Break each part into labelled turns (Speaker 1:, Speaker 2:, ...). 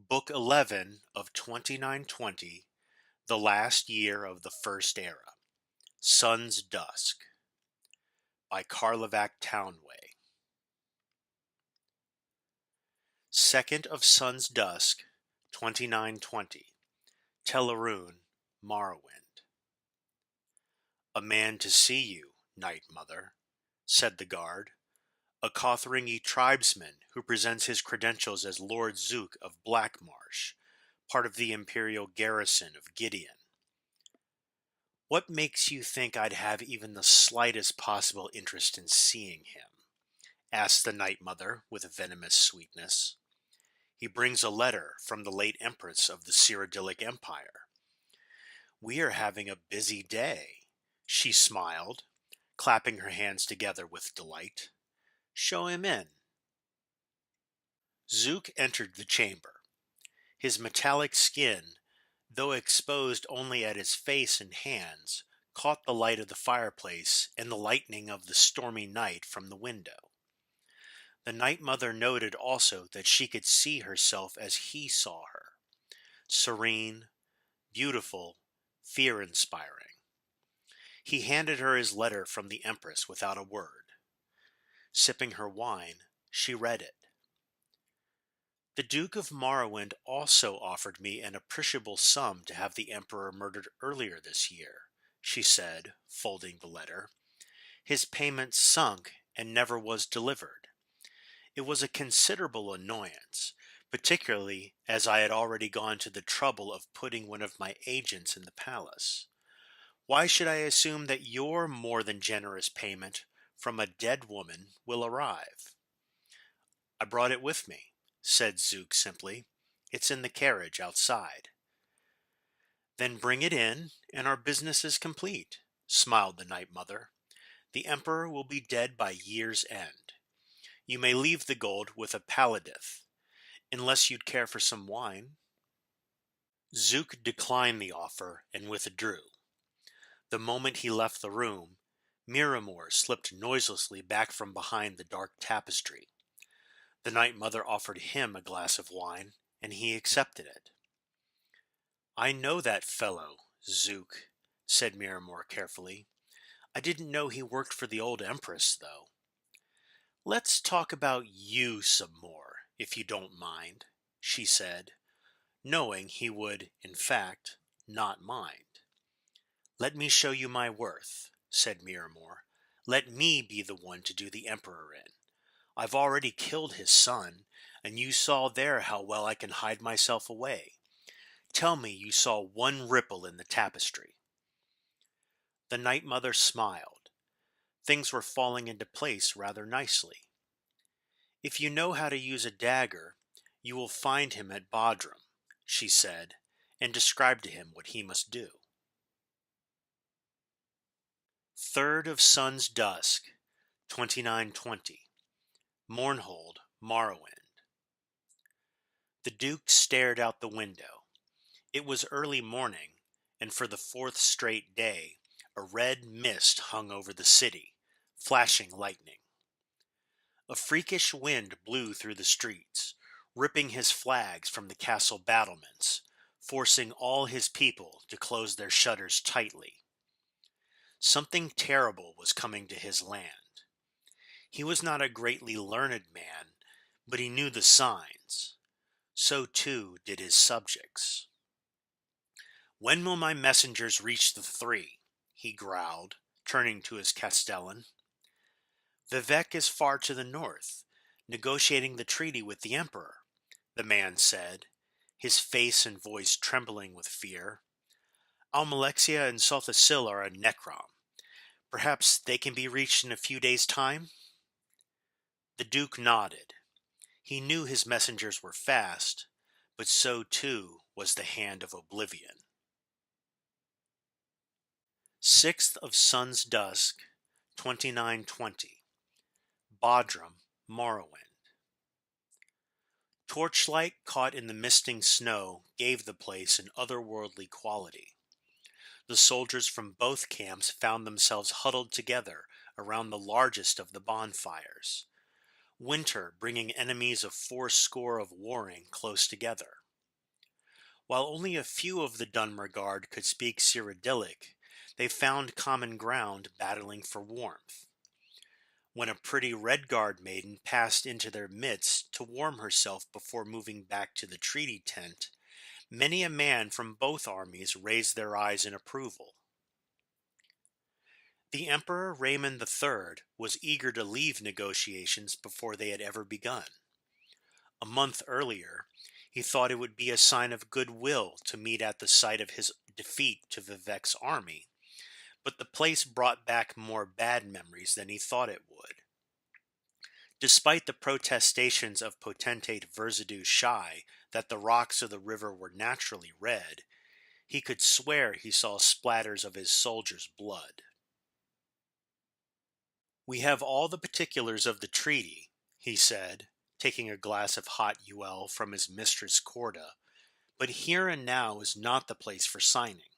Speaker 1: Book 11 of 2920, The Last Year of the First Era, Sun's Dusk, by Karlovac Townway. Second of Sun's Dusk, 2920, Teleroon, Morrowind. A man to see you, Night Mother, said the guard, a Cothringi tribesman who presents his credentials as Lord Zook of Blackmarsh, part of the imperial garrison of Gideon. What makes you think I'd have even the slightest possible interest in seeing him? Asked the Night Mother with venomous sweetness. He brings a letter from the late Empress of the Cyrodiilic Empire. We are having a busy day, she smiled, clapping her hands together with delight. Show him in. Zook entered the chamber. His metallic skin, though exposed only at his face and hands, caught the light of the fireplace and the lightning of the stormy night from the window. The Night Mother noted also that she could see herself as he saw her, serene, beautiful, fear-inspiring. He handed her his letter from the Empress without a word. Sipping her wine, she read it. The Duke of Morrowind also offered me an appreciable sum to have the Emperor murdered earlier this year, she said, folding the letter. His payment sunk and never was delivered. It was a considerable annoyance, particularly as I had already gone to the trouble of putting one of my agents in the palace. Why should I assume that your more than generous payment from a dead woman will arrive? I brought it with me, said Zook simply. It's in the carriage outside. Then bring it in, and our business is complete, smiled the Night Mother. The Emperor will be dead by year's end. You may leave the gold with a paladith, unless you'd care for some wine. Zook declined the offer and withdrew. The moment he left the room, Miramor slipped noiselessly back from behind the dark tapestry. The Night Mother offered him a glass of wine, and he accepted it. I know that fellow, Zook, said Miramor carefully. I didn't know he worked for the old Empress, though. Let's talk about you some more, if you don't mind, she said, knowing he would, in fact, not mind. Let me show you my worth, said Miramor. Let me be the one to do the Emperor in. I've already killed his son, and you saw there how well I can hide myself away. Tell me you saw one ripple in the tapestry. The Night Mother smiled. Things were falling into place rather nicely. If you know how to use a dagger, you will find him at Bodrum, she said, and described to him what he must do. Third of Sun's Dusk, 2920, Mournhold, Morrowind. The Duke stared out the window. It was early morning, and for the fourth straight day, a red mist hung over the city, flashing lightning. A freakish wind blew through the streets, ripping his flags from the castle battlements, forcing all his people to close their shutters tightly. Something terrible was coming to his land. He was not a greatly learned man, but he knew the signs. So too did his subjects. When will my messengers reach the three? He growled, turning to his castellan. Vivec is far to the north, negotiating the treaty with the Emperor, the man said, his face and voice trembling with fear. Almalexia and Sulthasil are a Necrom. Perhaps they can be reached in a few days' time? The Duke nodded. He knew his messengers were fast, but so too was the hand of Oblivion. Sixth of Sun's Dusk, 2920, Bodrum, Morrowind. Torchlight caught in the misting snow gave the place an otherworldly quality. The soldiers from both camps found themselves huddled together around the largest of the bonfires, winter bringing enemies of fourscore of warring close together. While only a few of the Dunmergard could speak Cyrodiilic, they found common ground battling for warmth. When a pretty Redguard maiden passed into their midst to warm herself before moving back to the treaty tent, many a man from both armies raised their eyes in approval. The Emperor Raymond III was eager to leave negotiations before they had ever begun. A month earlier, he thought it would be a sign of goodwill to meet at the site of his defeat to Vivek's army, but the place brought back more bad memories than he thought it would. Despite the protestations of potentate Verzadu Shai that the rocks of the river were naturally red, he could swear he saw splatters of his soldiers' blood. "We have all the particulars of the treaty," he said, taking a glass of hot Uel from his mistress Corda, "but here and now is not the place for signing.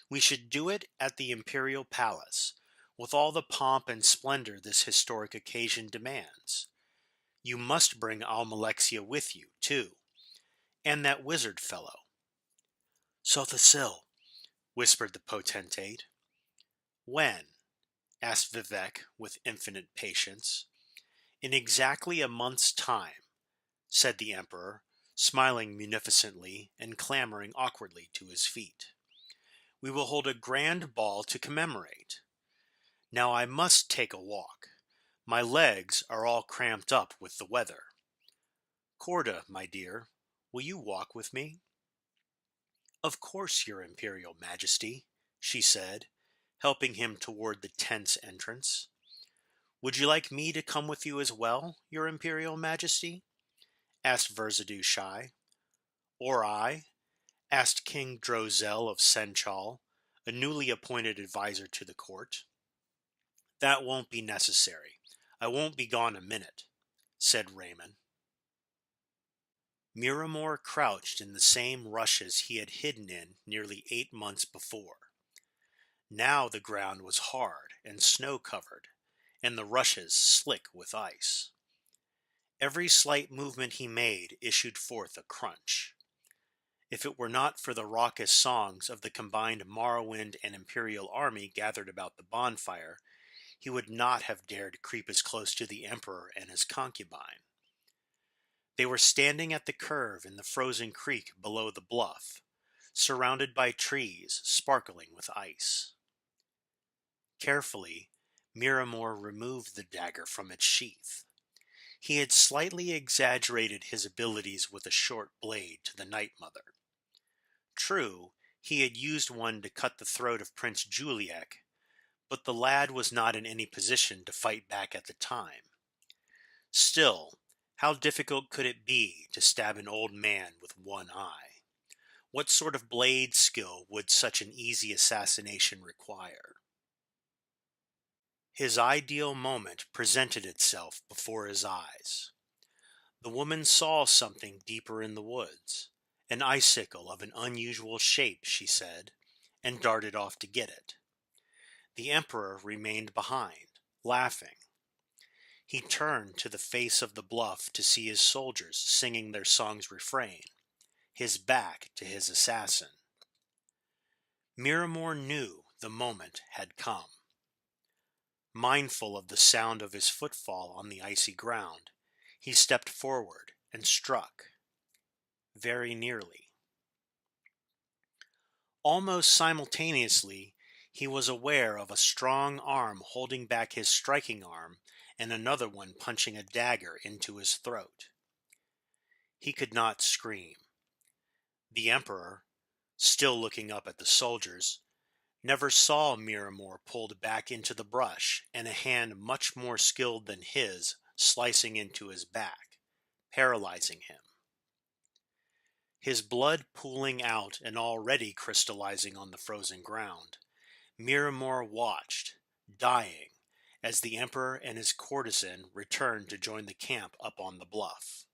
Speaker 1: We should do it at the imperial palace, with all the pomp and splendor this historic occasion demands. You must bring Almalexia with you, too, and that wizard fellow." "Sothasil," whispered the potentate. "When?" asked Vivek with infinite patience. "In exactly a month's time," said the Emperor, smiling munificently and clambering awkwardly to his feet. "We will hold a grand ball to commemorate. Now I must take a walk. My legs are all cramped up with the weather. Corda, my dear, will you walk with me?" "Of course, Your Imperial Majesty," she said, helping him toward the tent's entrance. "Would you like me to come with you as well, Your Imperial Majesty?" asked Verzadu Shai. "Or I?" asked King Drozel of Senchal, a newly appointed advisor to the court. "That won't be necessary. I won't be gone a minute," said Raymond. Miramor crouched in the same rushes he had hidden in nearly 8 months before. Now the ground was hard and snow-covered, and the rushes slick with ice. Every slight movement he made issued forth a crunch. If it were not for the raucous songs of the combined Morrowind and Imperial army gathered about the bonfire, he would not have dared creep as close to the Emperor and his concubine. They were standing at the curve in the frozen creek below the bluff, surrounded by trees sparkling with ice. Carefully, Miramor removed the dagger from its sheath. He had slightly exaggerated his abilities with a short blade to the Night Mother. True, he had used one to cut the throat of Prince Juliek, but the lad was not in any position to fight back at the time. Still, how difficult could it be to stab an old man with one eye? What sort of blade skill would such an easy assassination require? His ideal moment presented itself before his eyes. The woman saw something deeper in the woods, an icicle of an unusual shape, she said, and darted off to get it. The Emperor remained behind, laughing. He turned to the face of the bluff to see his soldiers singing their song's refrain, his back to his assassin. Miramor knew the moment had come. Mindful of the sound of his footfall on the icy ground, he stepped forward and struck, very nearly. Almost simultaneously, he was aware of a strong arm holding back his striking arm and another one punching a dagger into his throat. He could not scream. The Emperor, still looking up at the soldiers, never saw Miramor pulled back into the brush and a hand much more skilled than his slicing into his back, paralyzing him. His blood pooling out and already crystallizing on the frozen ground, Miramor watched, dying, as the Emperor and his courtesan returned to join the camp up on the bluff.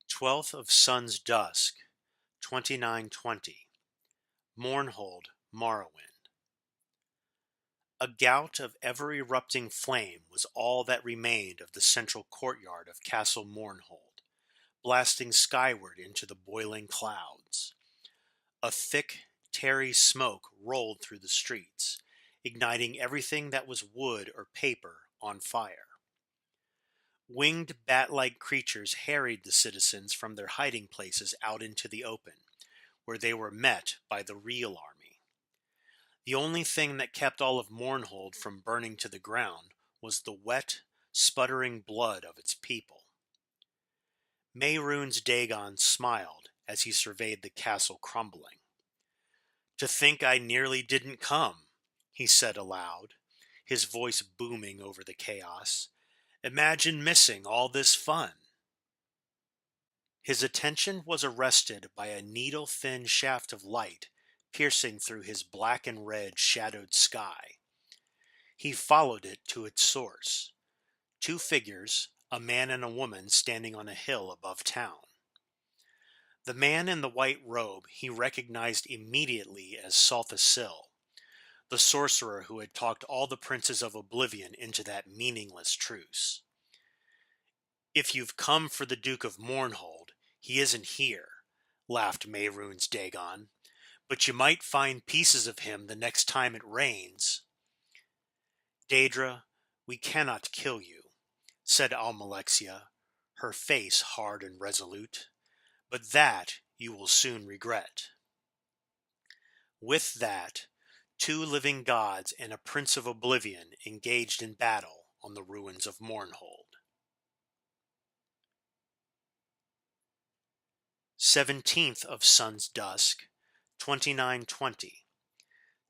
Speaker 1: 12th of Sun's Dusk, 2920. Mournhold, Morrowind. A gout of ever-erupting flame was all that remained of the central courtyard of Castle Mournhold, blasting skyward into the boiling clouds. A thick, tarry smoke rolled through the streets, igniting everything that was wood or paper on fire. Winged bat-like creatures harried the citizens from their hiding places out into the open, where they were met by the real army. The only thing that kept all of Mournhold from burning to the ground was the wet, sputtering blood of its people. Mehrunes Dagon smiled as he surveyed the castle crumbling. "To think I nearly didn't come," he said aloud, his voice booming over the chaos. "Imagine missing all this fun." His attention was arrested by a needle-thin shaft of light piercing through his black and red shadowed sky. He followed it to its source. Two figures, a man and a woman, standing on a hill above town. The man in the white robe he recognized immediately as Saltha Sil, the sorcerer who had talked all the princes of Oblivion into that meaningless truce. "If you've come for the Duke of Mournhold, he isn't here," laughed Mehrunes Dagon, "but you might find pieces of him the next time it rains." "Daedra, we cannot kill you," said Almalexia, her face hard and resolute, "but that you will soon regret." With that, two living gods and a prince of Oblivion engaged in battle on the ruins of Mournhold. 17th of Sun's Dusk, 2920.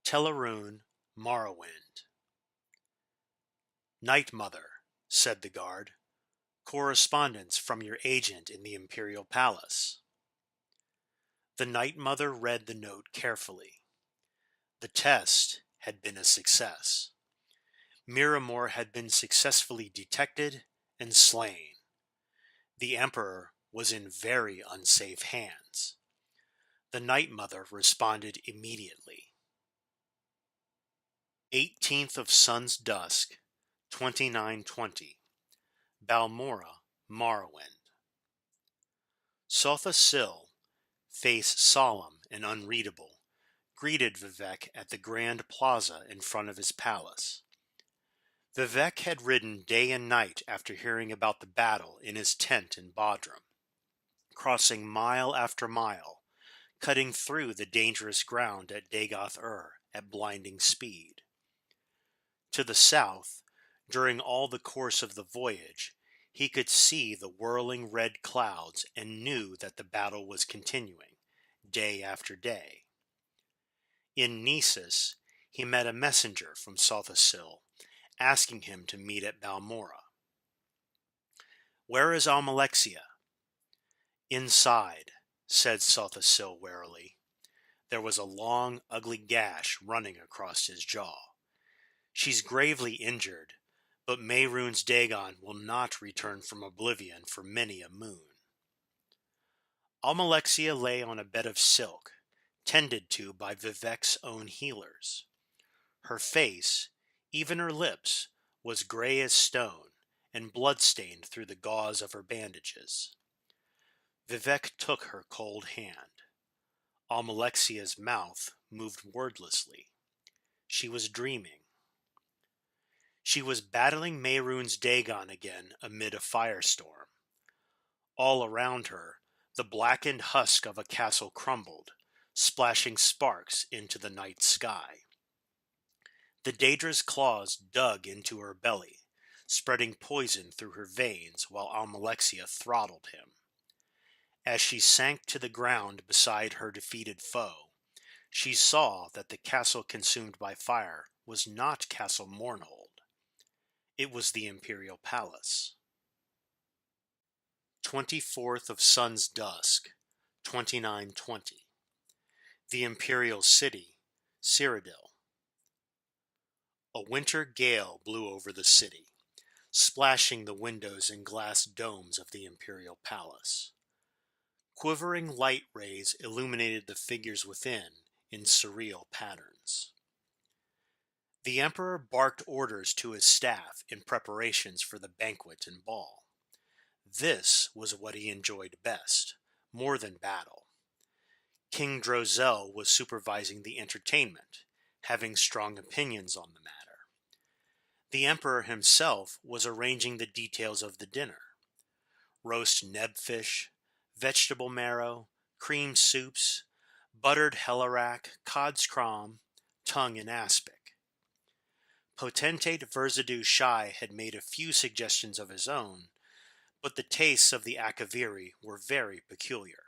Speaker 1: Telarune, Morrowind. "Night Mother," said the guard. "Correspondence from your agent in the Imperial Palace." The Night Mother read the note carefully. The test had been a success. Miramor had been successfully detected and slain. The Emperor was in very unsafe hands. The Night Mother responded immediately. 18th of Sun's Dusk, 2920. Balmora, Morrowind. Saltha Sil, face solemn and unreadable, greeted Vivec at the grand plaza in front of his palace. Vivec had ridden day and night after hearing about the battle in his tent in Bodrum, crossing mile after mile, cutting through the dangerous ground at Dagoth-Ur at blinding speed. To the south, during all the course of the voyage, he could see the whirling red clouds and knew that the battle was continuing, day after day. In Nisus, he met a messenger from Saltha Sil, asking him to meet at Balmora. "Where is Almalexia?" "Inside," said Saltha Sil warily. There was a long, ugly gash running across his jaw. "She's gravely injured, but Mehrunes Dagon will not return from Oblivion for many a moon." Almalexia lay on a bed of silk, tended to by Vivec's own healers. Her face, even her lips, was gray as stone and blood-stained through the gauze of her bandages. Vivec took her cold hand. Almalexia's mouth moved wordlessly. She was dreaming. She was battling Mehrunes Dagon again amid a firestorm. All around her, the blackened husk of a castle crumbled, splashing sparks into the night sky. The Daedra's claws dug into her belly, spreading poison through her veins while Almalexia throttled him. As she sank to the ground beside her defeated foe, she saw that the castle consumed by fire was not Castle Mournhold. It was the Imperial Palace. 24th of Sun's Dusk, 2920. The Imperial City, Cyrodiil. A winter gale blew over the city, splashing the windows and glass domes of the Imperial Palace. Quivering light rays illuminated the figures within in surreal patterns. The Emperor barked orders to his staff in preparations for the banquet and ball. This was what he enjoyed best, more than battle. King Drozel was supervising the entertainment, having strong opinions on the matter. The emperor himself was arranging the details of the dinner: roast nebfish, vegetable marrow, cream soups, buttered hellerak, cod's crom, tongue and aspic. Potentate Verzadu Shai had made a few suggestions of his own, but the tastes of the Akaviri were very peculiar.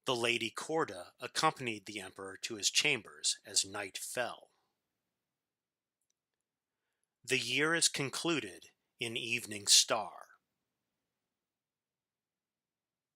Speaker 1: The Lady Corda accompanied the emperor to his chambers as night fell. The year is concluded in evening star.